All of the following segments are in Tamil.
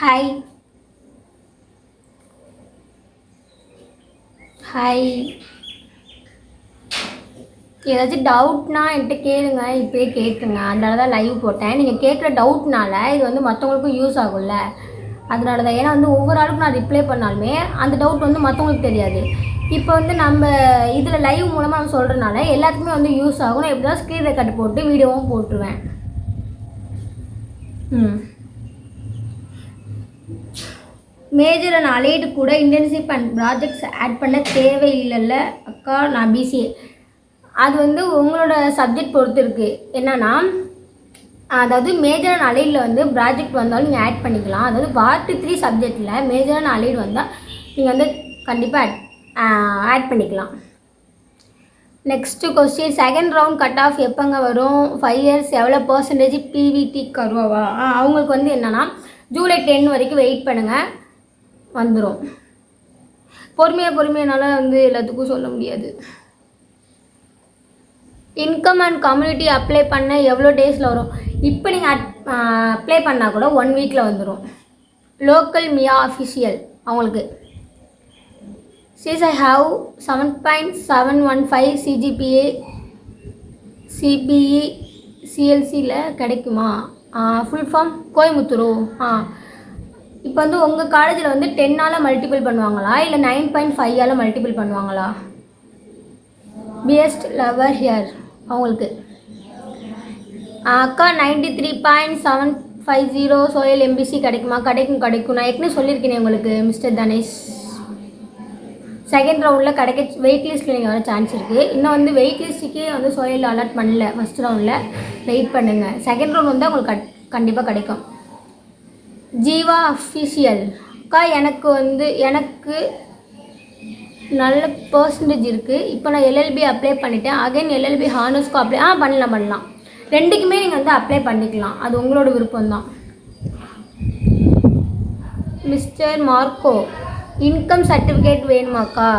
ஹாய் ஹாய் ஏதாச்சும் டவுட்னா என்கிட்ட கேளுங்க, இப்போயே கேட்டுருங்க. அதனால தான் லைவ் போட்டேன். நீங்கள் கேட்குற டவுட்னால இது வந்து மற்றவங்களுக்கும் யூஸ் ஆகும்ல, அதனால தான். ஏன்னா வந்து ஒவ்வொரு ஆளுக்கும் நான் ரிப்ளை பண்ணாலுமே அந்த டவுட் வந்து மற்றவங்களுக்கு தெரியாது. இப்போ வந்து நம்ம இதில் லைவ் மூலமாக நம்ம சொல்கிறனால எல்லாத்துக்குமே வந்து யூஸ் ஆகும். நான் எப்படி தான் ஸ்க்ரீன் ரெக்கார்டு போட்டு வீடியோவும் போட்டுருவேன். மேஜர் அண்ட் அலைடு கூட இன்டர்ன்ஷிப் அண்ட் ப்ராஜெக்ட்ஸ் ஆட் பண்ண தேவையில்லைல்ல அக்கா, நான் பிசிஏ. அது வந்து உங்களோட சப்ஜெக்ட் பொறுத்து இருக்குது. என்னென்னா, அதாவது மேஜர் அண்ட் அலைடில் வந்து ப்ராஜெக்ட் வந்தாலும் நீங்கள் ஆட் பண்ணிக்கலாம். அதாவது பார்ட் 3 சப்ஜெக்டில் மேஜர் அண்ட் அலைடு வந்தால் நீங்கள் வந்து கண்டிப்பாக ஆட் பண்ணிக்கலாம். Next question, second round cut of எப்போங்க வரும்? 5 years எவ்வளோ பர்சன்டேஜ் பிவிடி கருவாவா? அவங்களுக்கு வந்து என்னென்னா ஜூலை 10 வரைக்கும் வெயிட் பண்ணுங்கள், வந்துடும். பொறுமையானால வந்து எல்லாத்துக்கும் சொல்ல முடியாது. இன்கம் அண்ட் கம்யூனிட்டி அப்ளை பண்ண எவ்வளோ டேஸில் வரும்? இப்போ நீங்கள் அப்ளை பண்ணால் கூட 1 வீக்கில் வந்துடும். லோக்கல் மியா அஃபிஷியல் அவங்களுக்கு. Sis I have 7.715 CGPA CBE சிஎல்சியில் கிடைக்குமா? ஃபுல் ஃபார்ம் கோயம்புத்தூரோ? இப்போ வந்து உங்கள் காலேஜில் வந்து 10ஆல் மல்டிபிள் பண்ணுவாங்களா இல்லை 9.5ஆல் மல்டிபிள் பண்ணுவாங்களா? பெஸ்ட் லவர் ஹியர் அவங்களுக்கு. அக்கா 93.750 சோயல் எம்பிசி கிடைக்குமா? கிடைக்கும். நான் ஏற்கனவே சொல்லியிருக்கேனே உங்களுக்கு மிஸ்டர் தனேஷ். செகண்ட் ரவுண்டில் கிடைக்க வெயிட் லிஸ்ட்டில் நீங்கள் வர சான்ஸ் இருக்குது. இன்னும் வந்து வெயிட் லிஸ்ட்டுக்கே வந்து சோயல் அலாட் பண்ணல. ஃபஸ்ட் ரவுண்டில் வெயிட் பண்ணுங்கள். செகண்ட் ரவுண்ட் வந்து உங்களுக்கு கண்டிப்பாக கிடைக்கும். ஜீவா அஃபிஷியல் அக்கா, எனக்கு நல்ல பர்சன்டேஜ் இருக்குது. இப்போ நான் எல்எல்பி அப்ளை பண்ணிட்டேன். அகைன் எல்எல்பி ஹானர்ஸ்க்கு அப்ளை பண்ணலாம். ரெண்டுக்குமே நீங்கள் வந்து அப்ளை பண்ணிக்கலாம். அது உங்களோட விருப்பம்தான். மிஸ்டர் மார்க்கோ, இன்கம் சர்டிஃபிகேட் வேணுமாக்கா?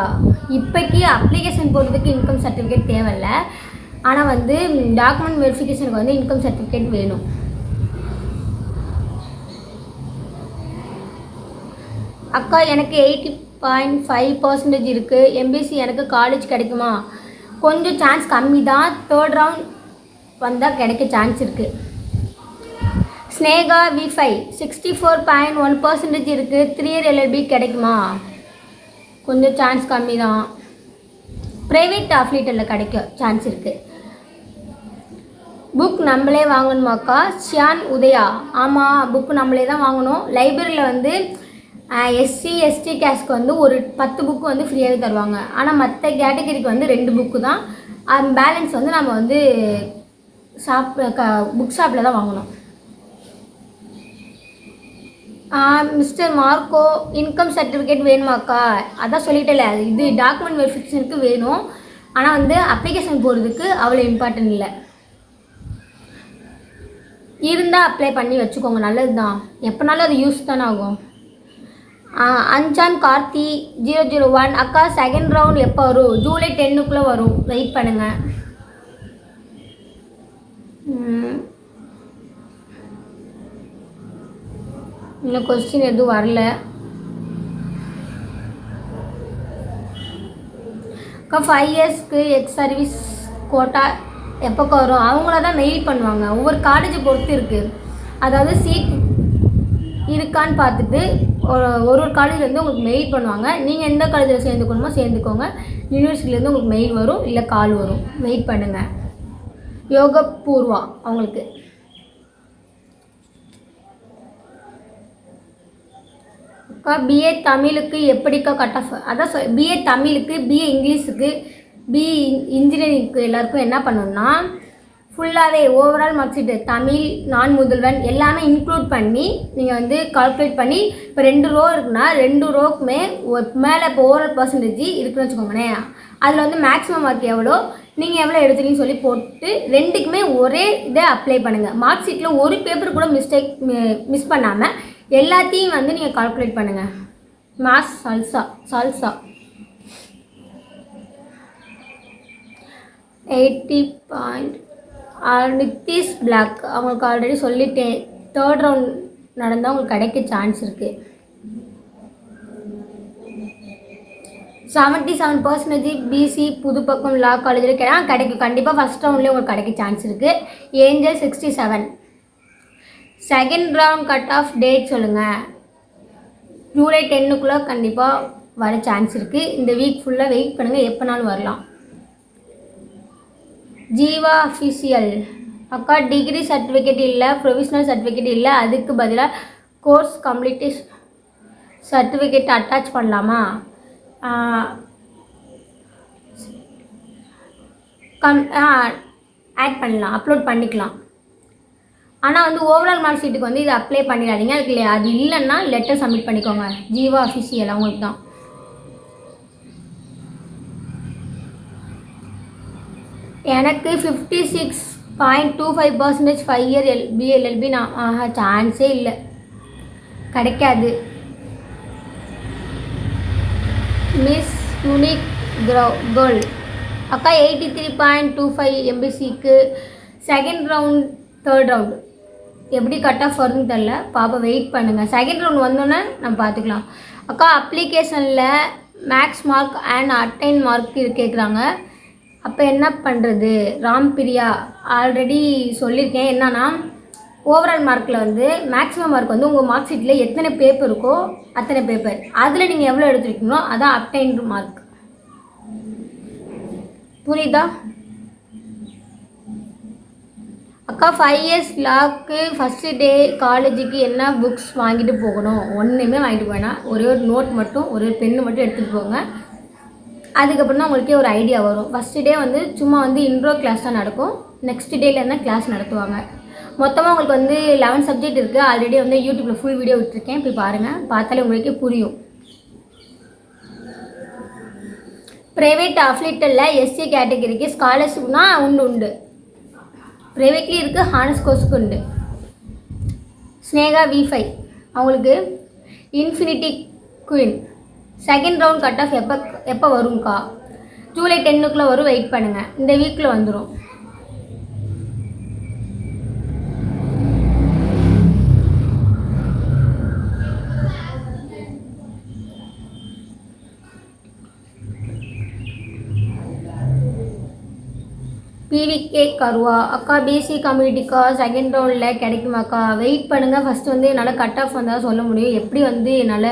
இப்போக்கி அப்ளிகேஷன் போடுறதுக்கு இன்கம் சர்டிஃபிகேட் தேவையில்லை. ஆனால் வந்து டாக்குமெண்ட் வெரிஃபிகேஷனுக்கு வந்து இன்கம் சர்டிஃபிகேட் வேணும். அக்கா, எனக்கு 80.5% இருக்குது. எம்பிசி எனக்கு காலேஜ் கிடைக்குமா? கொஞ்சம் சான்ஸ் கம்மி தான். தேர்ட் ரவுண்ட் வந்தால் கிடைக்க சான்ஸ் இருக்குது. ஸ்னேகா V5 64.1% இருக்குது. 3 year எல்எல்பி கிடைக்குமா? கொஞ்சம் சான்ஸ் கம்மி தான். ப்ரைவேட் அஃபிலியேட்டில் கிடைக்க சான்ஸ் இருக்குது. புக் நம்மளே வாங்கணுமாக்கா? ஷியான் உதயா, ஆமாம், புக்கு நம்மளே தான் வாங்கணும். லைப்ரரியில் வந்து எஸ்சி எஸ்டி கேஸ்க்கு வந்து ஒரு 10 புக்கு வந்து ஃப்ரீயாகவே தருவாங்க. ஆனால் மற்ற கேட்டகரிக்கு வந்து 2 புக்கு தான். பேலன்ஸ் வந்து நம்ம வந்து புக் ஷாப்பில் தான் வாங்கணும். மிஸ்டர் மார்க்கோ, இன்கம் சர்டிஃபிகேட் வேணுமாக்கா? அதான் சொல்லிட்டேல, இது டாக்குமெண்ட் வெரிஃபிகேஷனுக்கு வேணும். ஆனால் வந்து அப்ளிகேஷன் போடுறதுக்கு அவ்வளோ இம்பார்ட்டன்ட் இல்லை. இருந்தால் அப்ளை பண்ணி வச்சுக்கோங்க, நல்லது தான். எப்போனாலும் அது யூஸ் தானே ஆகும். அஞ்சான் கார்த்தி 001 அக்கா, செகண்ட் ரவுண்ட் எப்போ வரும்? ஜூலை 10க்குள்ளே வரும், வெயிட் பண்ணுங்கள். இன்னும் கொஸ்டின் எதுவும் வரல. அக்கா, 5 yearsக்கு எக்ஸ் சர்வீஸ் கோட்டா எப்போக்கா வரும்? அவங்கள தான் மெயில் பண்ணுவாங்க. ஒவ்வொரு காலேஜை பொறுத்து இருக்குது. அதாவது சீட் இருக்கான்னு பார்த்துட்டு ஒரு காலேஜ்லேருந்து உங்களுக்கு மெயில் பண்ணுவாங்க. நீங்கள் எந்த காலேஜில் சேர்ந்துக்கணுமோ சேர்ந்துக்கோங்க. யூனிவர்சிட்டிலேருந்து உங்களுக்கு மெயில் வரும், இல்லை கால் வரும். வெயிட் பண்ணுங்கள். யோகபூர்வா அவங்களுக்கு. அக்கா, பிஏ தமிழுக்கு எப்படிக்கா கட் ஆஃப்? அதான் பிஏ தமிழுக்கு, பிஏ இங்கிலீஷுக்கு, பிஏ இன்ஜினியரிங்க்கு எல்லாருக்கும் என்ன பண்ணணும்னா ஃபுல்லாகவே ஓவரால் மார்க் ஷீட்டு தமிழ், நான் முதல்வன் எல்லாமே இன்க்ளூட் பண்ணி நீங்கள் வந்து கால்குலேட் பண்ணி, இப்போ 2 ரோ இருக்குன்னா 2 ரோக்குமே மேலே இப்போ ஓவரால் பர்சன்டேஜ் இருக்குன்னு வச்சுக்கோங்களேன். அதில் வந்து மேக்ஸிமம் மார்க் எவ்வளோ, நீங்கள் எவ்வளோ எடுத்துட்டீங்கன்னு சொல்லி போட்டு 2க்குமே ஒரே இதை அப்ளை பண்ணுங்கள். மார்க் ஷீட்டில் ஒரு பேப்பர் கூட மிஸ் பண்ணாமல் எல்லாத்தையும் வந்து நீங்கள் கால்குலேட் பண்ணுங்கள். Mass salsa 80. நித்திஷ் பிளாக் அவங்களுக்கு ஆல்ரெடி சொல்லிட்டேன். தேர்ட் ரவுண்ட் நடந்தால் உங்களுக்கு கிடைக்க சான்ஸ் இருக்குது. 77% பிசி புதுப்பக்கம் லா காலேஜில் கிடைக்கும். கண்டிப்பாக ஃபஸ்ட் ரவுண்ட்லேயே உங்களுக்கு கிடைக்க சான்ஸ் இருக்குது. Angel 67. Second round cut of date சொல்லுங்கள். ஜூலை 10க்குள்ளே கண்டிப்பாக வர சான்ஸ் இருக்குது. இந்த வீக் ஃபுல்லாக வெயிட் பண்ணுங்கள், எப்போனாலும் வரலாம். ஜீவா அஃபிஷியல் அக்கா டிகிரி சர்டிஃபிகேட் இல்லை, ப்ரொவிஷ்னல் சர்டிஃபிகேட் இல்லை, அதுக்கு பதிலாக கோர்ஸ் கம்ப்ளீட் சர்டிஃபிகேட் அட்டாச் பண்ணலாமா? ஆட் பண்ணலாம், அப்லோட் பண்ணிக்கலாம். ஆனால் வந்து ஓவரால் மார்க் ஷீட்டுக்கு வந்து இதை அப்ளை பண்ணிடாதீங்க. அதுக்கு அது இல்லைன்னா லெட்டர் சப்மிட் பண்ணிக்கோங்க. ஜீவா அஃபிஷியல் அவங்களுக்கு தான். எனக்கு 56.25% 5 இயர் பிஎல்எல்பி நான் சான்ஸே இல்லை, கிடைக்காது. மிஸ் யூனிக் கேர்ள் அக்கா 83.25 எம்பிசிக்கு செகண்ட் ரவுண்ட் தேர்ட் ரவுண்டு எப்படி கட் ஆஃப் வருதுன்னு தெரில, பாப்பா வெயிட் பண்ணுங்கள். செகண்ட் ரவுண்ட் வந்தோன்னே நம்ம பார்த்துக்கலாம். அக்கா அப்ளிகேஷனில் max mark and attain mark கேட்குறாங்க, அப்போ என்ன பண்ணுறது? ராம்பிரியா ஆல்ரெடி சொல்லியிருக்கேன். என்னன்னா ஓவரால் மார்க்கில் வந்து மேக்ஸிமம் மார்க் வந்து உங்கள் மார்க் ஷீட்டில் எத்தனை பேப்பர் இருக்கோ அத்தனை பேப்பர், அதில் நீங்கள் எவ்வளோ எடுத்துருக்கீங்களோ அதான் அப்டைன் மார்க். புரியுதா அக்கா? 5 இயர்ஸ் லாக்கு ஃபஸ்ட்டு டே காலேஜுக்கு என்ன புக்ஸ் வாங்கிட்டு போகணும்? ஒன்றுமே வாங்கிட்டு போனால் ஒரே ஒரு நோட் மட்டும், ஒரே ஒரு பெண்ணு மட்டும் எடுத்துகிட்டு போங்க. அதுக்கப்புறம் தான் உங்களுக்கே ஒரு ஐடியா வரும். ஃபஸ்ட்டு டே வந்து சும்மா வந்து இன்ட்ரோ கிளாஸ் தான் நடக்கும். நெக்ஸ்ட் டேல இருந்தால் கிளாஸ் நடத்துவாங்க. மொத்தமாக உங்களுக்கு வந்து 11 சப்ஜெக்ட் இருக்குது. ஆல்ரெடி வந்து யூடியூப்பில் ஃபுல் வீடியோ விட்டுருக்கேன், போய் பாருங்கள். பார்த்தாலே உங்களுக்கே புரியும். ப்ரைவேட் அஃபிலியேட்டடில் எஸ்சி கேட்டகரிக்கு ஸ்காலர்ஷிப்னா உண்டு. ப்ரைவேட்லேயும் இருக்குது, ஹானர்ஸ் கோர்ஸுக்கு உண்டு. ஸ்னேகா V5 அவங்களுக்கு infinity queen second round cut of எப்போ வரும்க்கா? ஜூலை 10க்குள்ளே வரும், வெயிட் பண்ணுங்கள். இந்த வீக்கில் வந்துடும். பிவிகே கருவா அக்கா பிசி கம்யூனிட்டிக்கா செகண்ட் ரவுண்டில் கிடைக்குமாக்கா? வெயிட் பண்ணுங்கள். ஃபஸ்ட்டு வந்து என்னால் கட் ஆஃப் வந்தால் சொல்ல முடியும். எப்படி வந்து என்னால்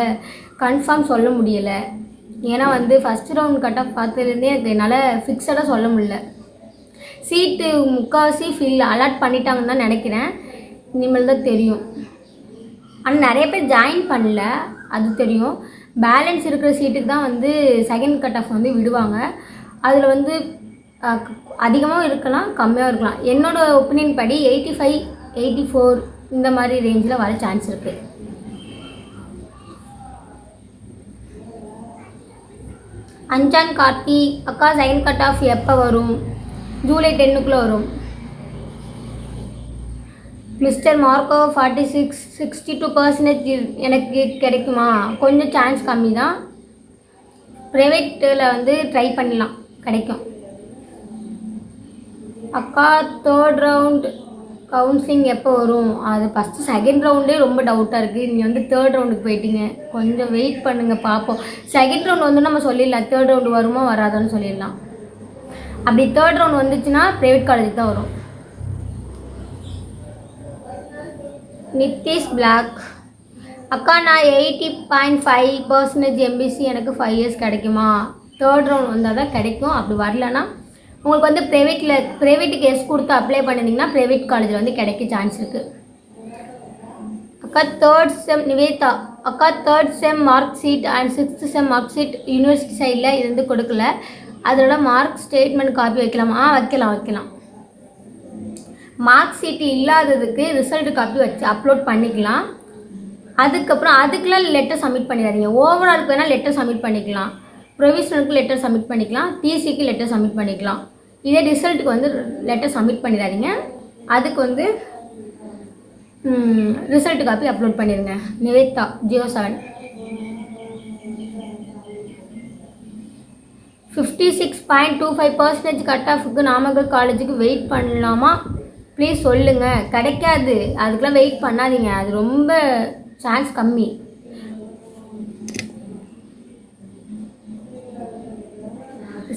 கன்ஃபார்ம் சொல்ல முடியலை, ஏன்னா வந்து ஃபஸ்ட் ரவுண்ட் கட் ஆஃப் பார்த்ததுலேருந்தே எனக்கு என்னால் ஃபிக்ஸடாக சொல்ல முடியல. சீட்டு முக்கால்வாசி அலாட் பண்ணிட்டாங்கன்னு தான் நினைக்கிறேன். இனிமேல் தான் தெரியும். ஆனால் நிறைய பேர் ஜாயின் பண்ணல, அது தெரியும். பேலன்ஸ் இருக்கிற சீட்டுக்கு தான் வந்து செகண்ட் கட் ஆஃப் வந்து விடுவாங்க. அதில் வந்து அதிகமாக இருக்கலாம், கம்மியாக இருக்கலாம். என்னோடய ஒப்பீனியன் படி 85, 84 இந்த மாதிரி ரேஞ்சில் வர சான்ஸ் இருக்குது. அஞ்சான் கார்த்தி அக்கா செகண்ட் கட் ஆஃப் எப்போ வரும்? ஜூலை 10க்குள்ளே வரும். மிஸ்டர் மார்க்கோ 46, 62% எனக்கு கிடைக்குமா? கொஞ்சம் சான்ஸ் கம்மி தான். ப்ரைவேட்டில் வந்து ட்ரை பண்ணலாம், கிடைக்கும். அக்கா தேர்ட் ரவுண்ட் கவுன்சிலிங் எப்போ வரும்? அது ஃபஸ்ட்டு செகண்ட் ரவுண்டே ரொம்ப டவுட்டாக இருக்குது. நீங்கள் வந்து தேர்ட் ரவுண்டுக்கு போயிட்டீங்க, கொஞ்சம் வெயிட் பண்ணுங்கள், பார்ப்போம். செகண்ட் ரவுண்ட் வந்து நம்ம சொல்லிடலாம், தேர்ட் ரவுண்டு வருமோ வராதான்னு சொல்லிடலாம். அப்படி தேர்ட் ரவுண்ட் வந்துச்சுன்னா ப்ரைவேட் காலேஜுக்கு தான் வரும். நித்திஷ் பிளாக் அக்கா நான் 80.5% எம்பிசி எனக்கு 5 இயர்ஸ் கிடைக்குமா? தேர்ட் ரவுண்ட் வந்தால் தான் கிடைக்கும். அப்படி வரலன்னா உங்களுக்கு வந்து ப்ரைவேட்டுக்கு எஸ் கொடுத்து அப்ளை பண்ணியிருந்தீங்கன்னா ப்ரைவேட் காலேஜில் வந்து கிடைக்க சான்ஸ் இருக்குது. அக்கா தேர்ட் செம் நிவேதா அக்கா third sem mark sheet and 6th sem mark sheet university சைடில் இருந்து கொடுக்கல, அதோட மார்க் ஸ்டேட்மெண்ட் காப்பி வைக்கலாமா? வைக்கலாம். மார்க் ஷீட் இல்லாததுக்கு ரிசல்ட் காப்பி வச்சு அப்லோட் பண்ணிக்கலாம். அதுக்கப்புறம் அதுக்கெலாம் லெட்டர் சப்மிட் பண்ணிடாதீங்க. ஓவராலுக்கு வேணால் லெட்டர் சப்மிட் பண்ணிக்கலாம், ப்ரொவிஷனலுக்கு லெட்டர் சப்மிட் பண்ணிக்கலாம், டிசிக்கு லெட்டர் சப்மிட் பண்ணிக்கலாம். இதே ரிசல்ட்டுக்கு வந்து லெட்டர் சப்மிட் பண்ணிடாதீங்க. அதுக்கு வந்து ரிசல்ட் காப்பி அப்லோட் பண்ணிடுங்க. நிவேதா 07 56.25% கட் ஆஃபுக்கு நாமக்கல் காலேஜுக்கு வெயிட் பண்ணலாமா? ப்ளீஸ் சொல்லுங்கள். கிடைக்காது, அதுக்கெலாம் வெயிட் பண்ணாதீங்க, அது ரொம்ப சான்ஸ் கம்மி.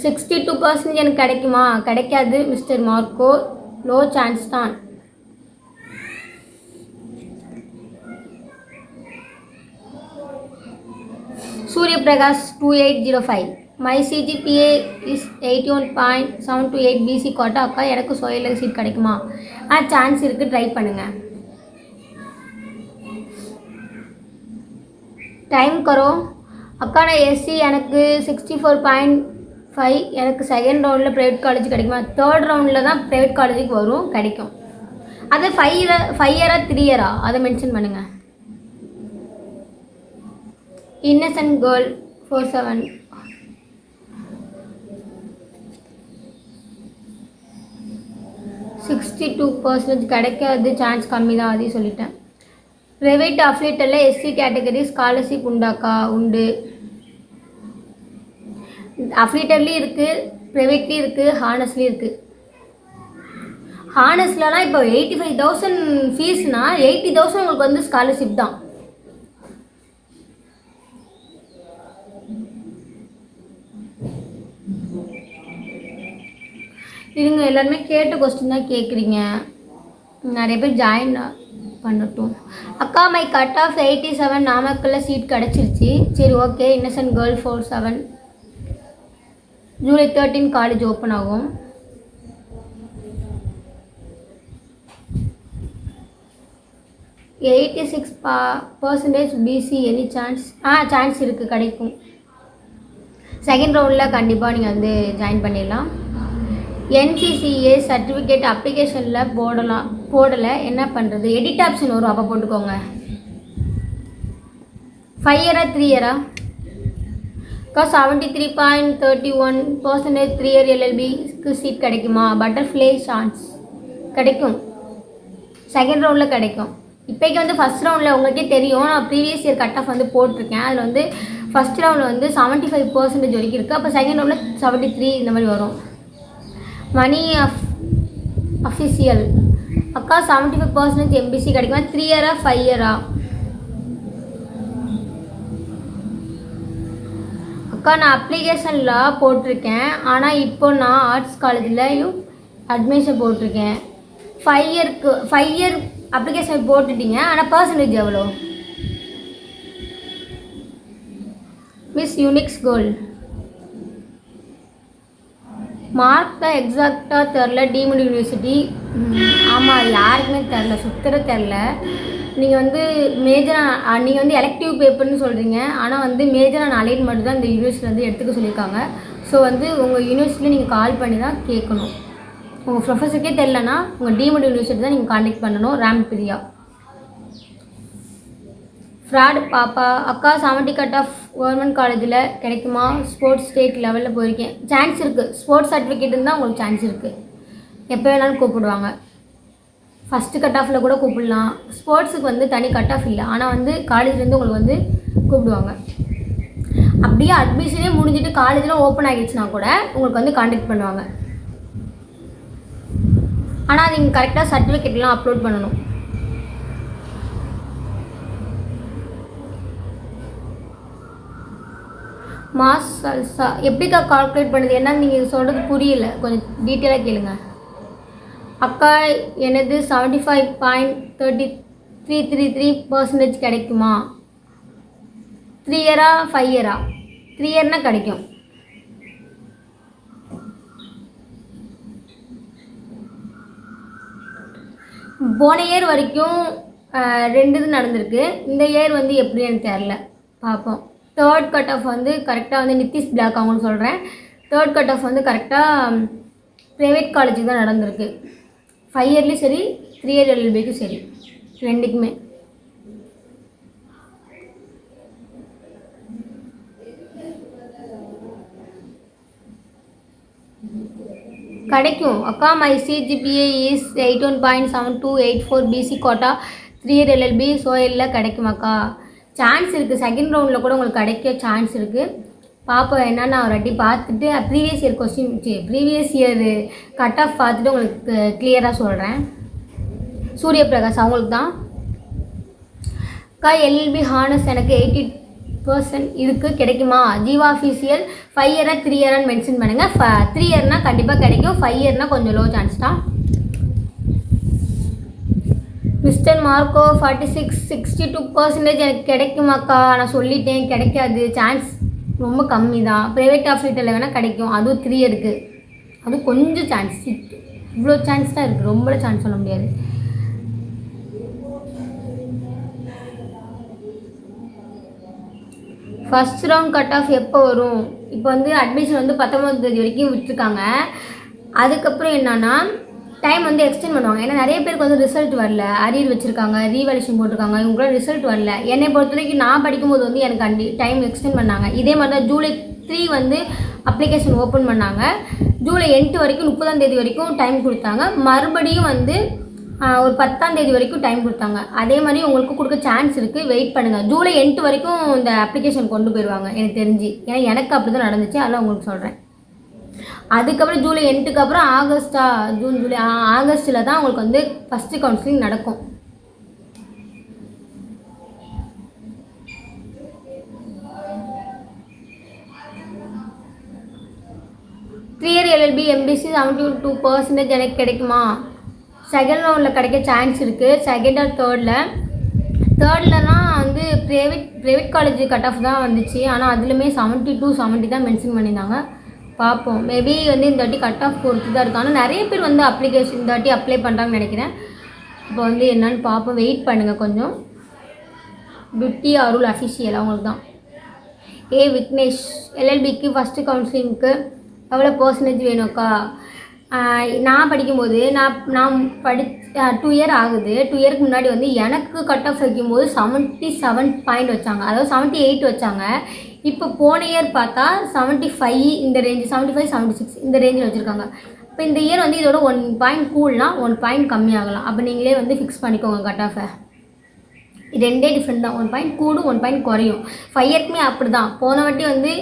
$62% எனக்கு கிடைக்குமா? கிடைக்காது மிஸ்டர் மார்க்கோ, லோ சான்ஸ் தான். Surya Prakash 2805. My CGPA is 81.728 BC quota. அக்கா எனக்கு சோயில் சீட் கிடைக்குமா? சான்ஸ் இருக்குது, ட்ரை பண்ணுங்கள். டைம் கரோ. அக்கா நான் எஸ்சி, எனக்கு 64.5. எனக்கு செகண்ட் ரவுண்டில் ப்ரைவேட் காலேஜ் கிடைக்குமா? தேர்ட் ரவுண்டில் தான் ப்ரைவேட் காலேஜுக்கு வரும், கிடைக்கும். அது 5 இயரா 3 இயரா அதை மென்ஷன் பண்ணுங்கள். Innocent girl 47. $62% கிடைக்காது, சான்ஸ் கம்மி தான், அதையும் சொல்லிட்டேன். ப்ரைவேட் அஃபிலியேட்டில் எஸ்சி கேட்டகரி ஸ்காலர்ஷிப் உண்டாக்கா? உண்டு. அஃபிலியேட்டர்லேயும் இருக்குது, ப்ரைவேட்லேயும் இருக்குது, ஹானஸ்லேயும் இருக்குது. ஹானஸ்லாம் இப்போ 85,000 ஃபீஸ்னால் 80,000 உங்களுக்கு வந்து ஸ்காலர்ஷிப் தான். இருங்க, எல்லாருமே கேட்ட கொஸ்டின் தான் கேட்குறீங்க, நிறைய பேர் ஜாயின் பண்ணட்டும். அக்கா மை கட் ஆஃப் 87, நாமக்கல்ல சீட் கிடச்சிருச்சு. சரி okay. Innocent girl 47. July 13 college open ஆகும். $86% பிசி, எனி சான்ஸ்? சான்ஸ் இருக்குது, கிடைக்கும். செகண்ட் ரவுண்டில் கண்டிப்பாக நீங்கள் வந்து ஜாயின் பண்ணிடலாம். NCCA சர்டிஃபிகேட் அப்ளிகேஷனில் போடலை, என்ன பண்ணுறது? எடிட் ஆப்ஷன் வரும், அப்போ போட்டுக்கோங்க. 5 இயரா 3 இயரா? 73.31% 3 இயர் LLBக்கு சீட் கிடைக்குமா? பட்டர்ஃப்ளை சான்ஸ் கிடைக்கும், செகண்ட் ரவுண்டில் கிடைக்கும். இப்போக்கி வந்து ஃபஸ்ட் ரவுண்டில் உங்களுக்கே தெரியும், நான் ப்ரீவியஸ் இயர் கட் ஆஃப் வந்து போட்டிருக்கேன். அதில் வந்து ஃபஸ்ட் ரவுண்டில் வந்து 75% வரைக்கும் இருக்குது. அப்போ செகண்ட் ரவுண்டில் 73 இந்த மாதிரி வரும். மணி அஃபிஷியல். அக்கா 75% MBC கிடைக்குமா? 3 இயரா 5 இயரா? அக்கா நான் அப்ளிகேஷனில் போட்டிருக்கேன், ஆனால் இப்போ நான் ஆர்ட்ஸ் காலேஜ்லையும் அட்மிஷன் போட்டிருக்கேன். 5 இயர் அப்ளிகேஷன் போட்டுட்டீங்க, ஆனால் பர்சன்டேஜ் எவ்வளோ? Miss Unix girl. மார்க் தான் எக்ஸாக்டாக தெரில, டீம்டு யூனிவர்சிட்டி. ஆமாம், யாருக்குமே தெரில, சுத்தர தெரில. நீங்கள் வந்து மேஜராக நீங்கள் வந்து எலெக்டிவ் பேப்பர்னு சொல்கிறீங்க, ஆனால் வந்து மேஜராக அலைன் மட்டும் தான் இந்த யூனிவர்சிட்டி வந்து எடுத்துக்க சொல்லியிருக்காங்க. ஸோ வந்து உங்கள் யூனிவர்சிட்டியில் நீங்கள் கால் பண்ணி தான் கேட்கணும். உங்கள் ப்ரொஃபஸருக்கே தெரிலனா உங்கள் டீம்டு யூனிவர்சிட்டி தான் நீங்கள் கான்டாக்ட் பண்ணணும். ரேங்க் பிரியா. ஃப்ராட் பாப்பா. அக்கா 70 கட் ஆஃப் கவர்மெண்ட் காலேஜில் கிடைக்குமா? ஸ்போர்ட்ஸ் ஸ்டேட் லெவலில் போயிருக்கேன், சான்ஸ் இருக்குது. ஸ்போர்ட்ஸ் சர்டிஃபிகேட் இருந்தால் உங்களுக்கு சான்ஸ் இருக்குது, எப்போ வேணாலும் கூப்பிடுவாங்க. ஃபஸ்ட்டு கட் ஆஃபில் கூட கூப்பிடலாம். ஸ்போர்ட்ஸுக்கு வந்து தனி கட் ஆஃப் இல்லை, ஆனால் வந்து காலேஜ்லேருந்து உங்களுக்கு வந்து கூப்பிடுவாங்க. அப்படியே அட்மிஷனே முடிஞ்சிட்டு காலேஜில் ஓப்பன் ஆகிடுச்சுன்னா கூட உங்களுக்கு வந்து கான்டாக்ட் பண்ணுவாங்க. ஆனால் நீங்கள் கரெக்டாக சர்டிஃபிகேட்லாம் அப்லோட் பண்ணணும். மாஸ் சல்சா எப்படிக்கா கால்குலேட் பண்ணுது? என்ன நீங்கள் சொல்கிறது புரியல, கொஞ்சம் டீட்டெயிலாக கேளுங்க. அக்கா எனது 75.333% கிடைக்குமா? 3 இயரா 5 இயரா? 3 இயர்னா கிடைக்கும். போன இயர் வரைக்கும் 2 இது நடந்திருக்கு. இந்த இயர் வந்து எப்படின்னு தெரில, பார்ப்போம். தேர்ட் கட் ஆஃப் வந்து கரெக்டாக வந்து நித்திஷ் பிளாக் அவங்களுக்கு சொல்கிறேன். தேர்ட் கட் ஆஃப் வந்து கரெக்டாக ப்ரைவேட் காலேஜுக்கு தான் நடந்திருக்கு. 5 இயர்லேயும் சரி, 3 இயர் LLBக்கும் சரி, ரெண்டுக்குமே. கிடைக்கும். அக்கா my CGPA is 81.7284 BC quota 3 year LLB சோயலில் கிடைக்குமாக்கா? சான்ஸ் இருக்குது, செகண்ட் ரவுண்டில் கூட உங்களுக்கு கிடைக்க சான்ஸ் இருக்குது. பார்ப்போம் என்னென்னு ஒரு வாட்டி பார்த்துட்டு ப்ரீவியஸ் இயர் கட் ஆஃப் பார்த்துட்டு உங்களுக்கு கிளியராக சொல்கிறேன். சூரிய பிரகாஷ் அவங்களுக்கு தான். எல்எல்பி ஹானஸ் எனக்கு 80% இதுக்கு கிடைக்குமா? ஜீவா அஃபீஷியல் 5 இயரா 3 இயரான்னு மென்ஷன் பண்ணுங்கள். 3 இயர்னா கண்டிப்பாக கிடைக்கும், 5 இயர்னா கொஞ்சம் லோ சான்ஸ் தான். மிஸ்டர் மார்க்கோ 46 62% எனக்கு கிடைக்குமாக்கா? நான் சொல்லிட்டேன் கிடைக்காது, சான்ஸ் ரொம்ப கம்மி தான். ப்ரைவேட் ஹாஸ்பிட்டலில் வேணால் கிடைக்கும், அதுவும் 3 இயருக்கு, அதுவும் கொஞ்சம் சான்ஸ், இவ்வளோ சான்ஸ் தான் இருக்குது, ரொம்ப சான்ஸ் சொல்ல முடியாது. ஃபஸ்ட் ரவுண்ட் கட் ஆஃப் எப்போ வரும்? இப்போ வந்து அட்மிஷன் வந்து 19ஆம் தேதி வரைக்கும் விட்டுருக்காங்க. அதுக்கப்புறம் என்னன்னா டைம் வந்து எக்ஸ்டெண்ட் பண்ணுவாங்க. ஏன்னா நிறைய பேருக்கு வந்து ரிசல்ட் வரல, அரியர் வச்சுருக்காங்க, ரீவேல்யூஷன் போட்டிருக்காங்க, இவங்களும் ரிசல்ட் வரல. என்னை பொறுத்த வரைக்கும் நான் படிக்கும்போது வந்து எனக்கு டைம் எக்ஸ்டெண்ட் பண்ணாங்க. இதே மாதிரி தான் ஜூலை 3 வந்து அப்ளிகேஷன் ஓப்பன் பண்ணாங்க. ஜூலை 8 வரைக்கும் 30ஆம் தேதி வரைக்கும் டைம் கொடுத்தாங்க. மறுபடியும் வந்து ஒரு 10ஆம் தேதி வரைக்கும் டைம் கொடுத்தாங்க. அதே மாதிரி உங்களுக்கு கொடுக்க சான்ஸ் இருக்குது, வெயிட் பண்ணுங்கள். ஜூலை 8 வரைக்கும் இந்த அப்ளிகேஷன் கொண்டு போயிடுவாங்க எனக்கு தெரிஞ்சு. ஏன்னா எனக்கு அப்படி தான் நடந்துச்சு, அதெல்லாம் உங்களுக்கு சொல்கிறேன். அதுக்கப்புறம் ஜூலை 8க்கு அப்புறம் ஆகஸ்ட்டில் தான் உங்களுக்கு வந்து ஃபஸ்ட்டு கவுன்சிலிங் நடக்கும். த்ரீ-இயர் எல்எல்பி எம்பிசி 72% எனக்கு கிடைக்குமா? செகண்ட் ரவுண்டில் கிடைக்க சான்ஸ் இருக்குது, செகண்ட் ஆர் தேர்ட்லலாம் வந்து ப்ரைவேட் காலேஜ் கட் ஆஃப் தான் வந்துச்சு. ஆனால் அதுலேயுமே 70 தான் மென்ஷன் பண்ணியிருந்தாங்க. பார்ப்போம், மேபி வந்து இந்த வாட்டி கட் ஆஃப் பொறுத்து தான் இருக்குது. ஆனால் நிறைய பேர் வந்து அப்ளிகேஷன் இந்த வாட்டி அப்ளை பண்ணுறாங்கன்னு நினைக்கிறேன். இப்போ வந்து என்னன்னு பார்ப்போம், வெயிட் பண்ணுங்கள் கொஞ்சம். பியூட்டி அருள் அஃபிஷியல் அவங்களுக்கு தான். விக்னேஷ் எல்எல்பிக்கு ஃபஸ்ட்டு கவுன்சிலிங்க்கு எவ்வளோ % வேணும்க்கா? நான் படிக்கும்போது நான் 2 இயர் ஆகுது. 2 இயருக்கு முன்னாடி வந்து எனக்கு கட் ஆஃப் வைக்கும்போது 77 பாயிண்ட் வச்சாங்க, அதாவது 78 வச்சாங்க. இப்போ போன இயர் பார்த்தா 75 இந்த ரேஞ்சு, 75 76 இந்த ரேஞ்சில் வச்சுருக்காங்க. இப்போ இந்த இயர் வந்து இதோட 1 பாயிண்ட் கூடனா 1 பாயிண்ட் கம்மியாகலாம். அப்போ நீங்களே வந்து ஃபிக்ஸ் பண்ணிக்கோங்க கட் ஆஃபை. இது 2 டிஃப்ரெண்ட் தான், 1 பாயிண்ட் கூடும் 1 பாயிண்ட் குறையும். 5 இயர்க்குமே அப்படி தான். போன வாட்டி வந்து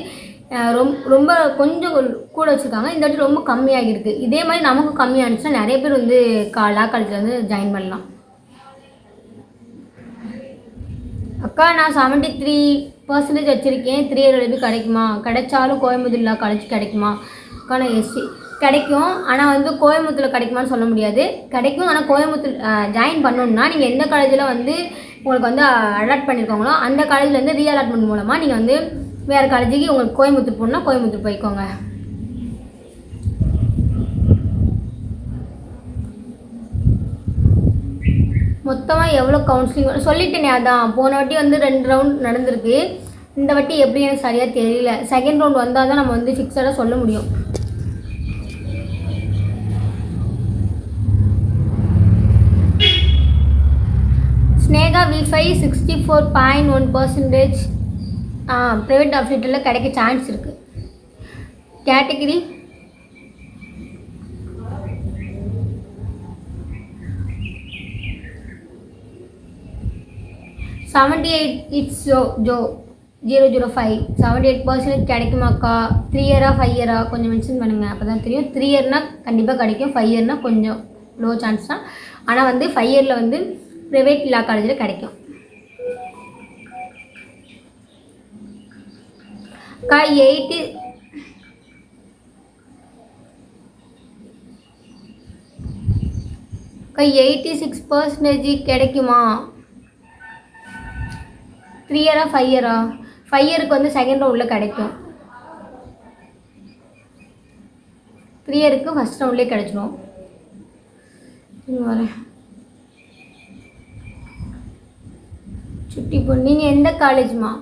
ரொம்ப கொஞ்சம் கூட வச்சுருக்காங்க, இந்த வாட்டி ரொம்ப கம்மியாகிருக்கு. இதே மாதிரி நமக்கு கம்மியாகிடுச்சுன்னா நிறைய பேர் வந்து லா காலேஜில் வந்து ஜாயின் பண்ணலாம். அக்கா நான் 73% வச்சுருக்கேன், 3 இயர் எழுதி கிடைக்குமா? கிடைச்சாலும் கோயம்புத்தூர் லா காலேஜ் கிடைக்குமா? அக்கா நான் எஸ்சி கிடைக்கும், ஆனால் வந்து கோயம்புத்தூரில் கிடைக்குமான்னு சொல்ல முடியாது. கிடைக்கும், ஆனால் கோயம்புத்தூர் ஜாயின் பண்ணணுன்னா நீங்கள் எந்த காலேஜில் வந்து உங்களுக்கு வந்து அலாட் பண்ணியிருக்காங்களோ அந்த காலேஜில் ரீ அலாட்மெண்ட் மூலமாக நீங்கள் வந்து வேறு காலேஜுக்கு உங்களுக்கு கோயம்புத்தூர் போகணுன்னா கோயம்புத்தூர் போய்க்கோங்க. மொத்தமாக எவ்வளோ கவுன்சிலிங் சொல்லிட்டேனே, அதான் போன வாட்டி வந்து 2 ரவுண்ட் நடந்திருக்கு. இந்த வாட்டி எப்படி எனக்கு சரியாக தெரியல. செகண்ட் ரவுண்ட் வந்தால் தான் நம்ம வந்து ஃபிக்ஸடாக சொல்ல முடியும். ஸ்னேகா V5 64.1% ப்ரைவேட் ஹாஸ்பிட்டலில் கிடைக்க சான்ஸ் இருக்குது. Category it's Joe 005 78% கிடைக்குமாக்கா? 3 இயரா 5 இயரா கொஞ்சம் மென்ஷன் பண்ணுங்கள், அப்போ தான் தெரியும். 3 இயர்னால் கண்டிப்பாக கிடைக்கும், 5 இயர்னால் கொஞ்சம் லோ சான்ஸ் தான். ஆனால் வந்து 5 இயரில் வந்து ப்ரைவேட் லா காலேஜில் கிடைக்கும். 86% கிடைக்குமா? 3 இயரா 5 இயரா? 5 இயருக்கு வந்து செகண்ட் ரவுண்டில் கிடைக்கும், 3 இயருக்கு ஃபஸ்ட் ரவுண்ட்லேயே கிடைச்சிடும். வரேன். சுட்டி பொண்ணு நீங்கள் எந்த காலேஜ்மா?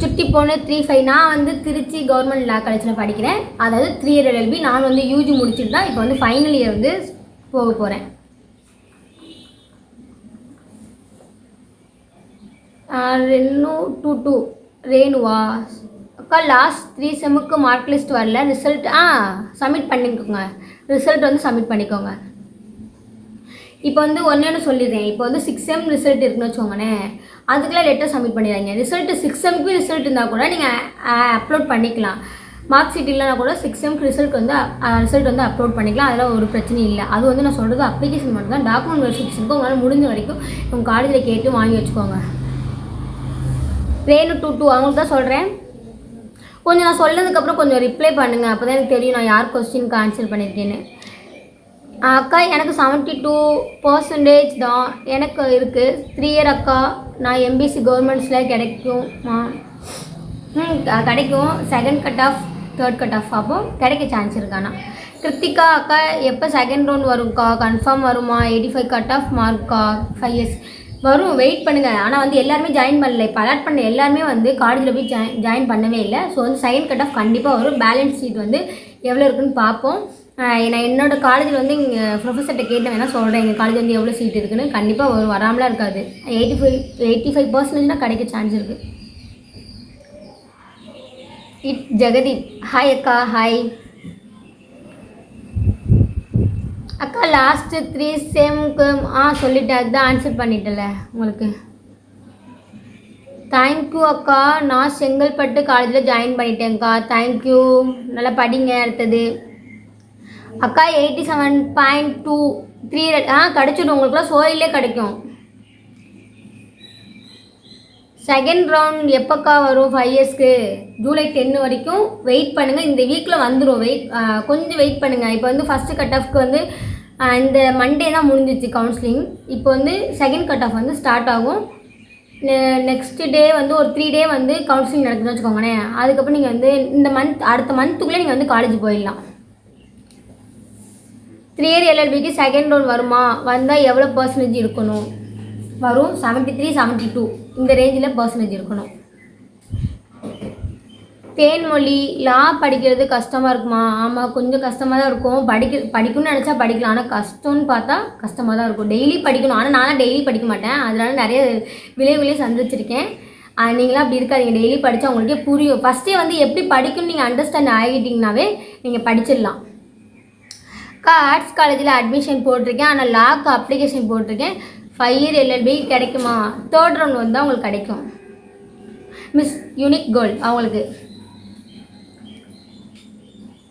சுட்டி பொண்ணு 35. நான் வந்து திருச்சி கவர்மெண்ட் லா காலேஜில் படிக்கிறேன், அதாவது 3 இயர் எல்எல்பி. நான் வந்து யூஜி முடிச்சுட்டு தான் இப்போ வந்து ஃபைனல் இயர் வந்து போக போகிறேன். ரெனு 22 ரேணுவா அக்கா லாஸ்ட் 3 செம்முக்கு மார்க் லிஸ்ட் வரல, ரிசல்ட் சப்மிட் பண்ணிக்கோங்க, ரிசல்ட் வந்து சப்மிட் பண்ணிக்கோங்க. இப்போ வந்து ஒன்று சொல்லிடுறேன், இப்போ வந்து 6 செம் ரிசல்ட் இருக்குன்னு வச்சுக்கோங்களேன், அதுக்குள்ளே லெட்டர் சப்மிட் பண்ணிடுறாங்க. ரிசல்ட்டு 6 செம்க்கு ரிசல்ட் இருந்தால் கூட நீங்கள் அப்லோட் பண்ணிக்கலாம். மார்க் ஷீட் இல்லைனா கூட 6 செம்க்கு ரிசல்ட் வந்து அப்லோட் பண்ணிக்கலாம். அதெல்லாம் ஒரு பிரச்சனையும் இல்லை. அது வந்து நான் சொல்கிறது அப்ளிகேஷன் மட்டும் தான். டாக்குமெண்ட் வெரிஃபிகேஷனுக்கு உங்களால் முடிஞ்ச வரைக்கும் உங்கள் காலேஜில் கேட்டு வாங்கி வச்சுக்கோங்க. ரேணு 22 அவங்களுக்கு தான் சொல்கிறேன். கொஞ்சம் நான் சொன்னதுக்கப்புறம் கொஞ்சம் ரிப்ளை பண்ணுங்கள். அப்போ தான் எனக்கு தெரியும் நான் யார் கொஸ்டினுக்கு ஆன்சர் பண்ணியிருக்கேன்னு. அக்கா எனக்கு 72% தான் எனக்கு இருக்குது. 3 இயர் அக்கா. நான் எம்பிசி கவர்மெண்ட்ஸில் கிடைக்குமா? கிடைக்கும். Second cut of third cut off அப்போ கிடைக்க சான்ஸ் இருக்காண்ணா. கிருத்திகா அக்கா எப்போ செகண்ட் ரவுண்ட் வரும்க்கா? கன்ஃபார்ம் வருமா? 85 கட் ஆஃப் மார்க்கா? 5 இயர்ஸ் வரும். வெயிட் பண்ணுங்கள். ஆனால் வந்து எல்லாருமே ஜாயின் பண்ணல. இப்போ அலாட் பண்ண எல்லாருமே வந்து காலேஜில் போய் ஜாயின் பண்ணவே இல்லை. ஸோ வந்து செகண்ட் கட் ஆஃப் கண்டிப்பாக வரும். பேலன்ஸ் சீட் வந்து எவ்வளோ இருக்குன்னு பார்ப்போம். நான் என்னோடய காலேஜில் வந்து இங்கே ப்ரொஃபஸர்கிட்ட கேட்டேன் வேணால் சொல்கிறேன். எங்கள் காலேஜ் வந்து எவ்வளோ சீட் இருக்குன்னு. கண்டிப்பாக வரும். வராமலாம் இருக்காது. 85% கிடைக்க சான்ஸ் இருக்குது. ஜெகதீப் ஹாய் அக்கா. ஹாய் அக்கா. லாஸ்ட்டு 3 செம்க்கு சொல்லிட்டேன். அதுதான் ஆன்சர் பண்ணிட்டல உங்களுக்கு. தேங்க்யூ அக்கா. நான் செங்கல்பட்டு காலேஜில் ஜாயின் பண்ணிட்டேன்க்கா. தேங்க்யூ. நல்லா படிங்க. அடுத்தது அக்கா 87.2 3 கிடச்சிடும். உங்களுக்குலாம் சோயிலே கிடைக்கும். செகண்ட் ரவுண்ட் எப்போக்கா வரும்? 5 இயர்ஸ்க்கு ஜூலை 10 வரைக்கும் வெயிட் பண்ணுங்கள். இந்த வீக்கில் வந்துடும். கொஞ்சம் வெயிட் பண்ணுங்கள். இப்போ வந்து ஃபஸ்ட்டு கட் ஆஃப்க்கு வந்து இந்த மண்டே தான் முடிஞ்சிச்சு கவுன்சிலிங். இப்போ வந்து செகண்ட் கட் ஆஃப் வந்து ஸ்டார்ட் ஆகும். நெக்ஸ்ட் டே வந்து ஒரு 3 டே வந்து கவுன்சிலிங் நடக்குதுன்னு வச்சுக்கோங்களேன். அதுக்கப்புறம் நீங்கள் வந்து இந்த அடுத்த மந்த்துக்குள்ளே நீங்கள் வந்து காலேஜ் போயிடலாம். 3 இயர் எல்எல்பிக்கு செகண்ட் ரவுண்ட் வருமா? வந்தால் எவ்வளோ பர்சன்டேஜ் இருக்கணும்? வரும். 73 72 இந்த ரேஞ்சில் பர்சன்டேஜ் இருக்கணும். தேன்மொழி லா படிக்கிறது கஷ்டமாக இருக்குமா? ஆமாம், கொஞ்சம் கஷ்டமாக தான் இருக்கும். படிக்கணும்னு நினச்சா படிக்கலாம். ஆனால் கஷ்டம்னு பார்த்தா கஷ்டமாக தான் இருக்கும். டெய்லி படிக்கணும். ஆனால் நானும் டெய்லி படிக்க மாட்டேன். அதனால நிறைய விளைவுகளையும் சந்திச்சிருக்கேன். நீங்களாம் அப்படி இருக்காதீங்க. டெய்லி படித்தா உங்களுக்கே புரியும். ஃபஸ்ட்டே வந்து எப்படி படிக்கணும்னு நீங்கள் அண்டர்ஸ்டாண்ட் ஆகிட்டிங்கனாவே நீங்கள் படிச்சிடலாம். அக்கா ஆர்ட்ஸ் காலேஜில் அட்மிஷன் போட்டிருக்கேன். ஆனால் லாக்கு அப்ளிகேஷன் போட்டிருக்கேன். 5 இயர் எல்எல்பி கிடைக்குமா? தேர்ட் ரவுண்ட் வந்தால் உங்களுக்கு கிடைக்கும். மிஸ் யூனிக் கேர்ள் அவங்களுக்கு.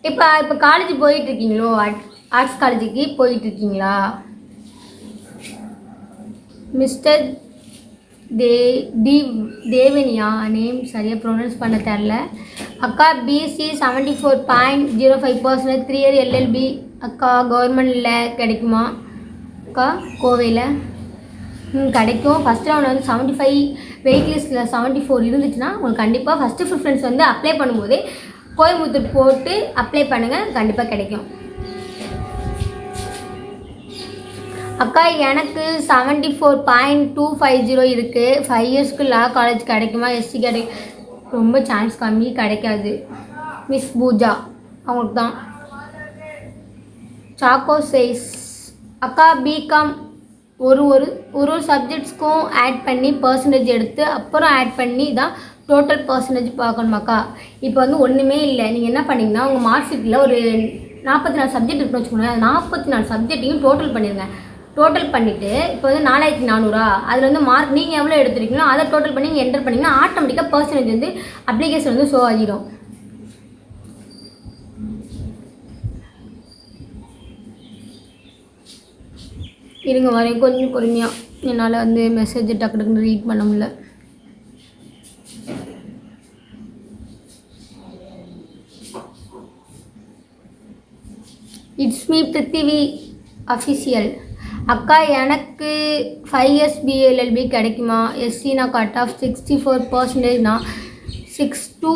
இப்போ காலேஜ் போயிட்டுருக்கீங்களோ? ஆர்ட்ஸ் காலேஜுக்கு போயிட்டுருக்கீங்களா? மிஸ்டர் தேவனியா நேம் சரியாக ப்ரொனவுன்ஸ் பண்ண தெரில. அக்கா பிசி 74.05% 3 இயர் எல்எல்பி அக்கா கவர்மெண்டில் கிடைக்குமா? அக்கா கோவையில் கிடைக்கும். ஃபஸ்ட் ரவுண்ட் வந்து 75 வெயிட் லிஸ்ட்டில் 74 இருந்துச்சுன்னா உங்களுக்கு கண்டிப்பாக ஃபஸ்ட்டு ப்ரிஃபரன்ஸ் வந்து அப்ளை பண்ணும்போதே கோயம்புத்தூர் போட்டு அப்ளை பண்ணுங்கள். கண்டிப்பாக கிடைக்கும். அக்கா எனக்கு 74.250 இருக்குது. 5 இயர்ஸ்க்கு லா காலேஜ் கிடைக்குமா? எஸ்சி ரொம்ப சான்ஸ் கம்மி, கிடைக்காது. மிஸ் பூஜா அவங்களுக்கு தான். சாக்கோ சைஸ் அக்கா பிகாம் ஒரு சப்ஜெக்ட்ஸ்க்கும் ஆட் பண்ணி பர்சன்டேஜ் எடுத்து அப்புறம் ஆட் பண்ணி தான் டோட்டல் பர்சன்டேஜ் பார்க்கணுமாக்கா? இப்போ வந்து ஒன்றுமே இல்லை. நீங்கள் என்ன பண்ணிங்கன்னா உங்கள் மார்க் ஷீட்டில் ஒரு 44 சப்ஜெக்ட் இருக்குன்னு வச்சுக்கோங்க. 44 சப்ஜெக்ட்டையும் டோட்டல் பண்ணிடுங்க. டோட்டல் பண்ணிவிட்டு இப்போ வந்து 4400 அதில் வந்து மார்க் நீங்கள் எவ்வளோ எடுத்துருக்கீங்களோ அதை டோட்டல் பண்ணி நீங்கள் என்டர் பண்ணிங்கன்னா ஆட்டோமேட்டிக்காக பர்சன்டேஜ் வந்து அப்ளிகேஷன் வந்து ஷோ ஆகிடும். இருங்க வரேன் கொஞ்சம் பொறுமையாக. என்னால் வந்து மெசேஜ் டக்கு டக்குன்னு ரீட் பண்ண முடியல. It's me Prithvi official. அக்கா எனக்கு 5 இயர்ஸ் பிஎல்எல்பி கிடைக்குமா? எஸ்சி நான் cut off 64%. 6 to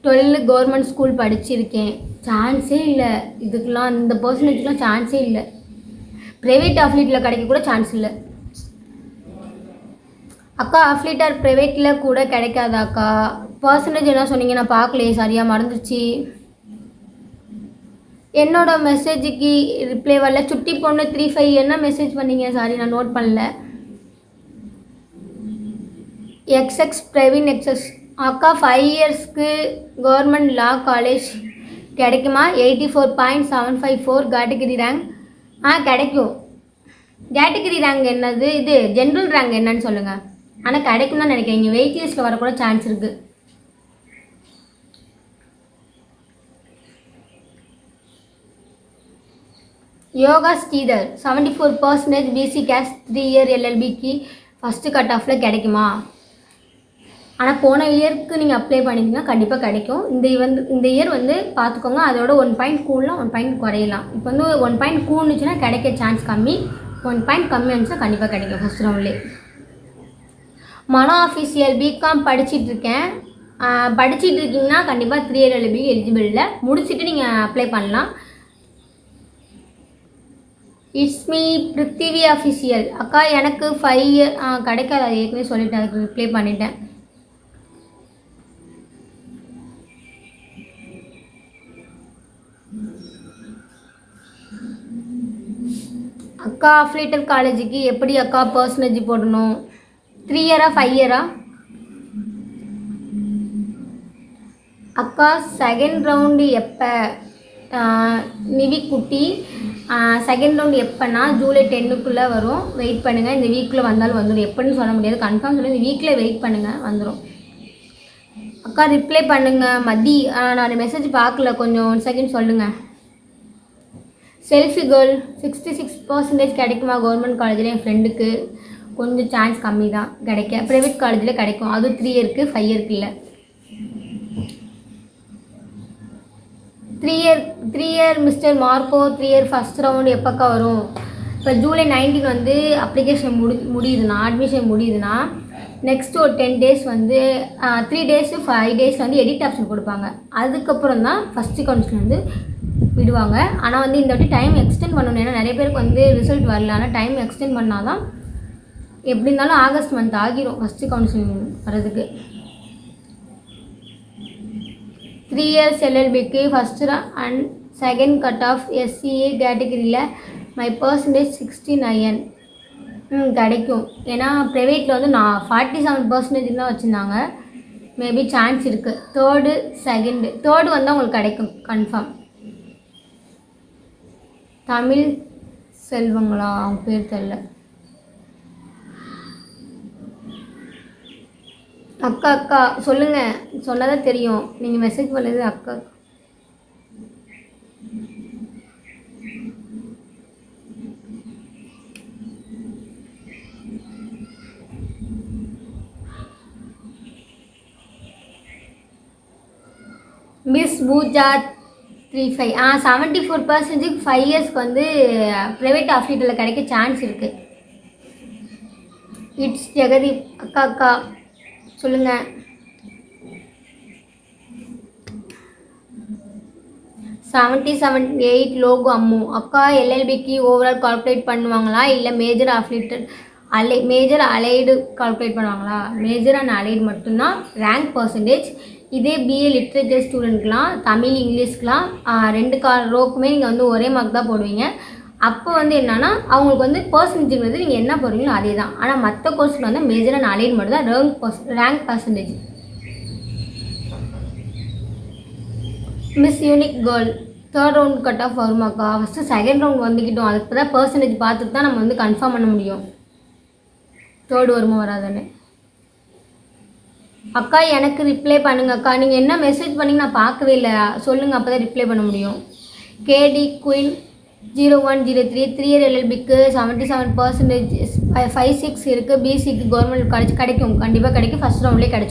12 government school படிச்சிருக்கேன். சான்ஸே இல்லை இதுக்கெலாம். இந்த பர்சன்டேஜ்லாம் சான்ஸே இல்லை. ப்ரைவேட் அஃப்லீட்டில் கிடைக்க கூட சான்ஸ் இல்லை. அக்கா அஃப்லீட்டர் ப்ரைவேட்டில் கூட கிடைக்காதாக்கா? பர்சன்டேஜ் என்ன சொன்னீங்க? நான் பார்க்கலையே, சரியாக மறந்துடுச்சு. என்னோட மெசேஜுக்கு ரிப்ளை வரல. சுட்டி பொண்ணு 35 என்ன மெசேஜ் பண்ணீங்க? சாரி நான் நோட் பண்ணல. XX Praveen XX. அக்கா 5 இயர்ஸ்க்கு கவர்மெண்ட் லா காலேஜ் கிடைக்குமா? 84.754 கேட்டகிரி ரேங்க். கிடைக்கும். கேட்டகிரி ரேங்க் என்னது? இது ஜென்ரல் ரேங்க் என்னன்னு சொல்லுங்கள். ஆனால் கிடைக்கும் தான் நினைக்கிறேன். இங்கே வெயிட் லிஸ்ட்டில் வரக்கூட சான்ஸ் இருக்குது. Yoga Sridhar 74% BC case 3 year எல்எல்பிக்கு ஃபஸ்ட்டு கட் ஆஃபில் கிடைக்குமா? ஆனால் போன இயருக்கு நீங்கள் அப்ளை பண்ணிங்கன்னா கண்டிப்பாக கிடைக்கும். இந்த இயர் வந்து பார்த்துக்கோங்க, அதோட 1 பாயிண்ட் கூடலாம் 1 பாயிண்ட் குறையலாம். இப்போ வந்து 1 பாயிண்ட் கூடுனுச்சுன்னா கிடைக்க சான்ஸ் கம்மி, 1 பாயிண்ட் கம்மி வந்துச்சுன்னா கண்டிப்பாக கிடைக்கும் ஃபஸ்ட் ரவுண்ட்லேயே. மனோ ஆஃபீஷியல் பிகாம் படிச்சிட்ருக்கேன். படிச்சிட்டு இருக்கீங்கன்னா கண்டிப்பாக 3 இயர் எல்எல்பி எலிஜிபிள் இல்லை, முடிச்சுட்டு நீங்கள் அப்ளை பண்ணலாம். It's me Prithvi official. அக்கா எனக்கு 5 இயர் கிடைக்காது, அது ஏற்கனவே சொல்லிவிட்டேன், அதுக்கு ரிப்ளை பண்ணிட்டேன். அக்கா அஃபிலியேட்டட் காலேஜுக்கு எப்படி அக்கா பர்சன்டேஜ் போடணும்? 3 இயரா 5 இயரா? அக்கா செகண்ட் ரவுண்டு எப்போ? நிவிக்குட்டி செகண்ட் ரவுண்டு எப்போனா ஜூலை 10க்குள்ளே வரும். வெயிட் பண்ணுங்கள், இந்த வீக்கில் வந்தாலும் வந்துடும். எப்படின்னு சொல்ல முடியாது, கன்ஃபார்ம் சொல்லி இந்த வீக்கில் வெயிட் பண்ணுங்கள், வந்துடும். அக்கா ரிப்ளை பண்ணுங்கள் மதி. நான் மெசேஜ் பார்க்கல, கொஞ்சம் 1 செகண்ட் சொல்லுங்கள். செல்ஃபி கேர்ள் 66% கிடைக்குமா கவர்மெண்ட் காலேஜில்? என் ஃப்ரெண்டுக்கு கொஞ்சம் சான்ஸ் கம்மி தான் கிடைக்க, ப்ரைவேட் காலேஜில் கிடைக்கும், அதுவும் 3 இயருக்கு 5 இயருக்கு இல்லை. 3 year mister Marco 3 year first round எப்போக்கா வரும்? இப்போ ஜூலை 19 வந்து அப்ளிகேஷன் முடியுதுன்னா, அட்மிஷன் முடியுதுன்னா நெக்ஸ்ட் ஒரு 10 டேஸ் வந்து 3 டேஸு 5 டேஸ் வந்து எடிட் ஆப்ஷன் கொடுப்பாங்க. அதுக்கப்புறம் தான் ஃபஸ்ட்டு கவுன்சிலிங் வந்து விடுவாங்க. ஆனால் வந்து இந்த வாட்டி டைம் எக்ஸ்டெண்ட் பண்ணணும், ஏன்னா நிறைய பேருக்கு வந்து ரிசல்ட் வரல. ஆனால் டைம் எக்ஸ்டெண்ட் பண்ணால் தான் எப்படி இருந்தாலும் ஆகஸ்ட் மந்த் ஆகிரும் ஃபஸ்ட்டு கவுன்சிலிங் வரதுக்கு. 3 இயர்ஸ் எல்எல்பிக்கு first and second cut off SCA கேட்டகிரியில் மை பர்சன்டேஜ் 69 கிடைக்கும். ஏன்னா ப்ரைவேட்டில் வந்து நான் 47% தான் வச்சுருந்தாங்க, மேபி சான்ஸ் இருக்குது. தேர்டு வந்தால் உங்களுக்கு கிடைக்கும் கன்ஃபார்ம். தமிழ் செல்வங்களா, அவங்க பேர் தெரில. அக்கா சொல்லுங்கள், சொன்னதான் தெரியும், நீங்கள் மெசேஜ் பண்ணது அக்கா. மிஸ் பூஜா 35 74% 5 இயர்ஸ்க்கு வந்து ப்ரைவேட் அஃபிலியேட்டில் கிடைக்க சான்ஸ் இருக்குது. இட்ஸ் ஜெகதீப். அக்கா சொல்லுங்கள். 78 லோகோ அம்மு. அக்கா எல்எல்பிக்கு ஓவரால் கால்குலேட் பண்ணுவாங்களா இல்லை major affiliated major allied calculate பண்ணுவாங்களா? மேஜர் அண்ட் அலைடு மட்டும்தான் ரேங்க் பர்சன்டேஜ். இதே பிஏ லிட்ரேச்சர் ஸ்டூடெண்ட்க்கெலாம் தமிழ் இங்கிலீஷ்க்கெலாம் 2 ரோக்குமே நீங்கள் வந்து ஒரே மார்க் தான் போடுவீங்க. அப்போ வந்து என்னென்னா அவங்களுக்கு வந்து பர்சன்டேஜ்ங்கிறது நீங்கள் என்ன போடுறீங்களோ அதே தான். ஆனால் மற்ற கோர்ஸில் வந்து மேஜர் அண்ட் அலைடு மட்டும் தான் rank percentage. Miss unique girl 3rd round cut off வருமாக்கா? ஃபஸ்ட்டு செகண்ட் ரவுண்ட் வந்துக்கிட்டோம், அதுக்கு தான் பர்சன்டேஜ் பார்த்துட்டு தான் நம்ம வந்து கன்ஃபார்ம் பண்ண முடியும் 3rd வருமா வராதுன்னு. அக்கா எனக்கு ரிப்ளை பண்ணுங்க அக்கா. நீங்கள் என்ன மெசேஜ் பண்ணிங்க நான் பார்க்கவே இல்லை, சொல்லுங்கள், அப்போ தான் ரிப்ளை பண்ண முடியும். கேடி குயின் 0103 3 இயர் எல்எல்பிக்கு 77% 56 இருக்குது. பிசிக்கு கவர்மெண்ட் காலேஜ் கிடைக்கும், கண்டிப்பாக கிடைக்கும், ஃபஸ்ட் ரவுண்ட்லேயே கிடைக்கும்.